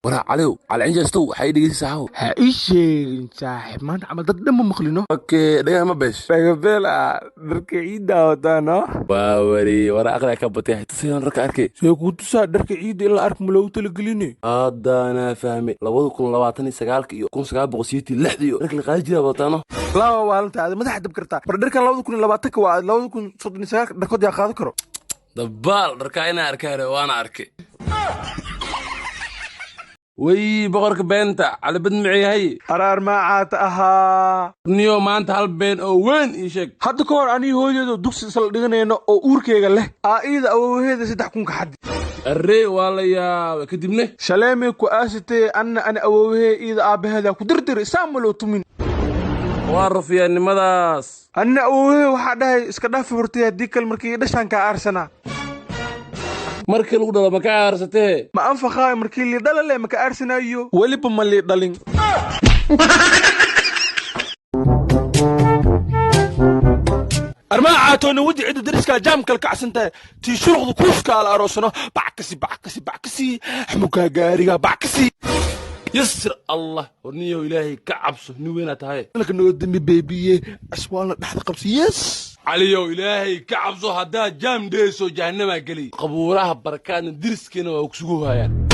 ورا عليو على عين جاستو حيدي ساعو ha ii sheegin saaxiib maanta camal dad dhan ma maqlino اوكي دقيقة ما بش fagabela dharka ciidda wataano واوري ورا اقرا كبتي تصير رك اركي see kuu tusaa dharka ciidda ilaa ark ma loogu talageline هذا انا فاهمي لو كن لواتني سغالك iyo kun sagaal boqosiytii lixdii rag la qaadi jiray wataano laba waalantaada madaxa dab kartaa bar dharkan 2020 waa 2039 dharkood yaa qaadi karo dabaal dharka ina arkay waana arkay وي بقرك بنتا على بدن معي هي araar maacaata ahaa نيو ما انت هالبين او وين يشك hadda ka hor anii hooyadeedu dugsi isla dhiganayno oo uurkeyga leh aaida awowheeda 3 kun ka xaddi الري والله يا كدبني shaleemay ku aasitee anna ana awowhee iida aabaheeda ku dirdir saamalo tumin وارف يا نمداس anna awowhee waxa dhahay iska dhaaf furtay hadii kal markii dhashan ka aarsana markii lagu dhalo ma ka aarsatee ma anfaqaa markii li dhalale ma ka aarsanayo waliba ma li dhalin armaacatoona wadi cid dariska jaamkal kacsantaa tii shuruqdu kuuska ala aroosano backasi xmuka gaariga backasi يسر الله ورنيو إلهي كعبسه نوينة هاي لك نو دمي بيبي اسوالنا تحت قبسي يس عليو إلهي كعبسه هدا جام ديسو جهنم قلي قبورها بركان درس كنا وكسوها يعني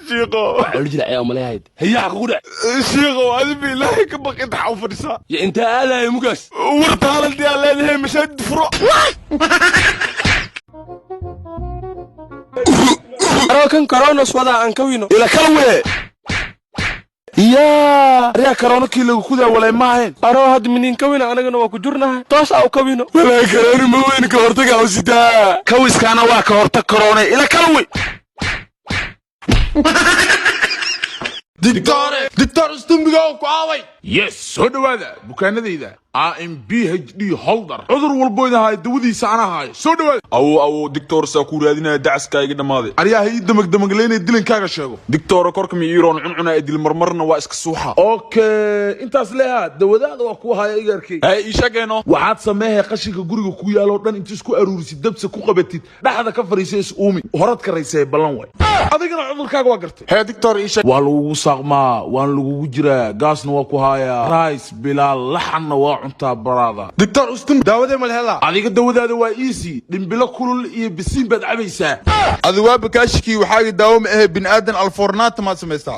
شيخو رجل عيال ملاهيد هي عقودة شيخو هذا بالله كبقيت حوفرسا يا انت الا يا مقاس ورت هالدي دي الله هي مشد فرو كان كورونا سودا ان كوينو الى كلوي يا ريا كورونا كيلو كودا ولا ما هين ارو هاد منين كوينا انا waa ku jurnahay toos او كوينو ولا كورونا ما وين ka hortaga oo sida kawiskana waa ka hortag corona ila kalwi دكتور استنبغا كواوي يس سو دواada bukaanadayda AMPHD holder cudur walbo inahay dawadiisa ana haay soo dhawaad aw doctor sa ku raadinaya dacaska iga dhamaaday ariyaha ii damagleynay dilankaaga sheego doctor korka mi iroon cuncuna ee dil marmarna waa iska suuxa okay intaas leeyaha dawadaada waa ku haaya igarkay ay ii sheegayno waxaad sameeyay qashinka guriga ku yaalo dhan inta isku aruurisid dabsa ku qabatid dhaxda ka fariisays uumi horad ka raysay balan way adigana cudurkaaga waa gartay hey doctor ii sheeg waa lagu saaqmaa waan lagu jiraa gaasna waa ku haaya rice bilal laxna waa cunta barada doctor ustin daawada ma hela adiga dawadaada waa easy dhimbilo kulul iyo bisiin bad cabaysaa adwaab kaashiki waxa daawo ma ah bin aadan alfornaat ma sameeysta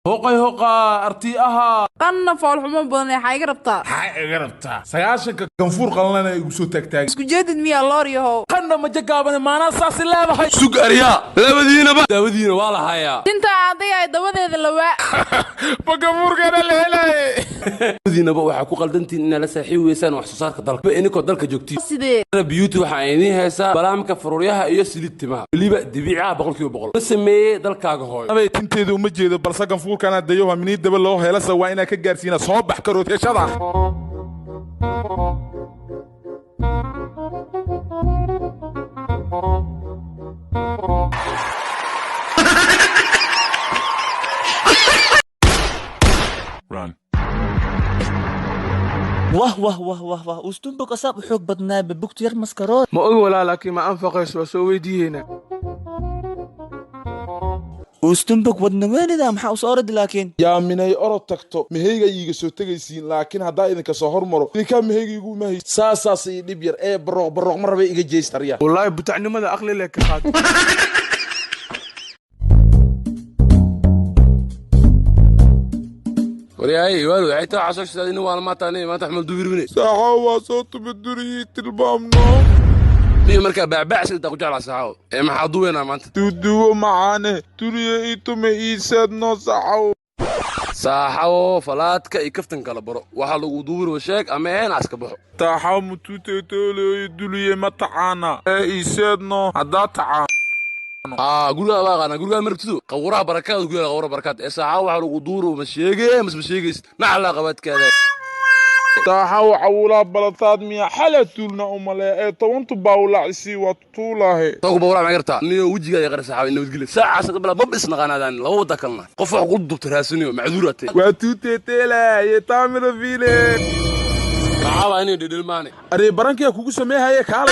هوقا ارتياها قنا فول حمو بدن waxay garabtaa iga rabtaa sagaashanka ganfuur qalanana igu soo tagtaag isku jeedid miya looriyo قنا ما jagaaban maana saas leedahay sug ariya labadiinaba daawadiina waa la hayaa inta aaday ay dawadeeda lawaa ganfuurkana la helay daawadiinaba waxa ku qaldantiin in la saaxiib weysaan wax soo saarka dalka ininko dalka joogtii sidee beauty waxa ay idin haysaa balaamka faruuryaha iyo silid timaha waliba dabiiciga 100% la sameeyay dalkaaga hooyo abay tinteedu uma jeedo balse ganfuurkana dayo waa minii daba loo heelasa waa ina ka gaarsiina soo bax karootashada run واه استنبك أصاب حق بدنا ببكتير مسكرات ما أقول ولا لكن ما أنفقش وسوي دينا واستنبك بدنا وين إذا محاو صارد لكن يا مني أرد تكتو مهيجا يجي سوتجيسين لكن هذا إذا كسهر مرو إذا كان مهيجا يقول مهي ساسي ليبير إيه بروق مرة بيجي جيس ريال والله بتعني ماذا أقلي لك خاط ورياي والو عيتا عشان شدادين وانا ما تاني ما تحمل دوير مني ساعة صوت بدري تلبامنا ليه مركب بعبع سيدا كجال على ساعة إيه ما حضوينا ما أنت تدو معانا تري إيتو ما إيسادنا ساعة ساحة فلاتك يكفتن كلا برو وحلو دوير وشاك أما هنا عسك بحو تاحام توتيتولي دولي ما تعانا إيسادنا هدا تعانا قولها بقى أنا قولها مرتدو قورها بركات وقولها قورها بركات ساعة وحلو دوير ومشيجي مشيجي نحلا قبات كذا تاحاو عولا بلطاد ميا حلا تولنا أمالي طوانتو باولا عسي وطولاهي توقو باولا معقرتا نيو وجيغا يقرا ساعة إنو تقلي ساعة سقبلا ببس نغانا داني لو داكلنا قفع قلدو تراسونيو معذورتي واتوتيتيلا يتامر فيلي معاوا هني دي دلماني أري برانكي كوكو سميها هيك حالا